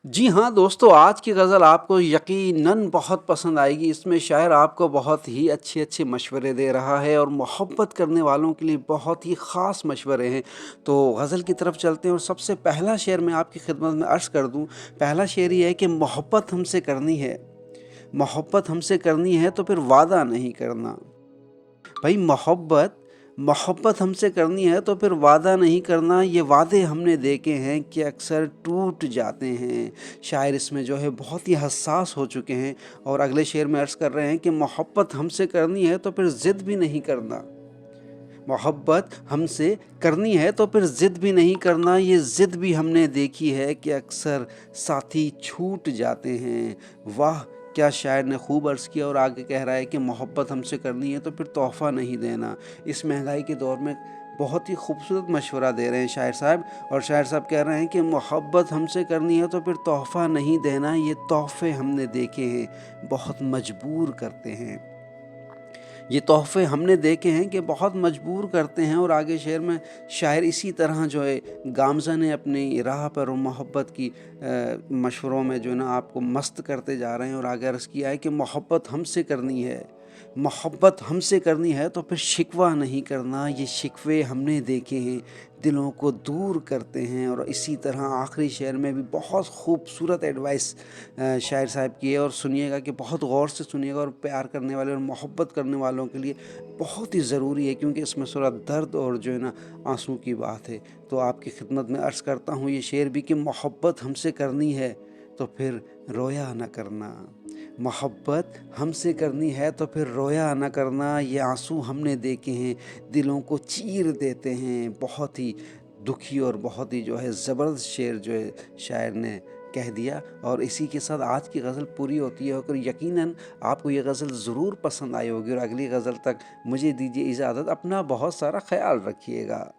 जी हाँ, दोस्तों आज की ग़ज़ल आपको यकीनन बहुत पसंद आएगी। इसमें शायर आपको बहुत ही अच्छे-अच्छे मशवरे दे रहा है और मोहब्बत करने वालों के लिए बहुत ही ख़ास मशवरे हैं। तो ग़ज़ल की तरफ चलते हैं और सबसे पहला शेर मैं आपकी खिदमत में अर्ज़ कर दूँ। पहला शेर ये है कि मोहब्बत हमसे करनी है तो फिर वादा नहीं करना। भई मोहब्बत हमसे करनी है तो फिर वादा नहीं करना, ये वादे हमने देखे हैं कि अक्सर टूट जाते हैं। शायर इसमें जो है बहुत ही हसास हो चुके हैं और अगले शेर में अर्ज़ कर रहे हैं कि मोहब्बत हमसे करनी है तो फिर ज़िद भी नहीं करना। मोहब्बत हमसे करनी है तो फिर ज़िद भी नहीं करना, ये ज़िद भी हमने देखी है कि अक्सर साथी छूट जाते हैं। वाह! क्या शायर ने खूब अर्ज़ किया और आगे कह रहा है कि मोहब्बत हमसे करनी है तो फिर तोहफ़ा नहीं देना। इस महँगाई के दौर में बहुत ही खूबसूरत मशवरा दे रहे हैं शायर साहब और शायर साहब कह रहे हैं कि मोहब्बत हमसे करनी है तो फिर तोहफ़ा नहीं देना, ये तोहफ़े हमने देखे हैं, बहुत मजबूर करते हैं। ये तोहफ़े हमने देखे हैं कि बहुत मजबूर करते हैं और आगे शेर में शायर इसी तरह जो है गामज़न है अपनी राह पर और मोहब्बत की मशवरों में जो है ना आपको मस्त करते जा रहे हैं और आगे अर्ज़ किया है कि मोहब्बत हमसे करनी है तो फिर शिकवा नहीं करना, ये शिकवे हमने देखे हैं, दिलों को दूर करते हैं। और इसी तरह आखिरी शेर में भी बहुत खूबसूरत एडवाइस शायर साहब की है और सुनिएगा कि बहुत गौर से सुनिएगा और प्यार करने वाले और मोहब्बत करने वालों के लिए बहुत ही ज़रूरी है क्योंकि इसमें थोड़ा दर्द और जो है ना आंसू की बात है। तो आपकी खिदमत में अर्ज़ करता हूँ ये शेर भी कि मोहब्बत हमसे करनी है तो फिर रोया न करना। मोहब्बत हमसे करनी है तो फिर रोया न करना, ये आंसू हमने देखे हैं, दिलों को चीर देते हैं। बहुत ही दुखी और बहुत ही जो है ज़बरदस्त शेर जो है शायर ने कह दिया और इसी के साथ आज की गज़ल पूरी होती है और यकीनन आपको ये गज़ल ज़रूर पसंद आई होगी और अगली गज़ल तक मुझे दीजिए इजाज़त। अपना बहुत सारा ख़याल रखिएगा।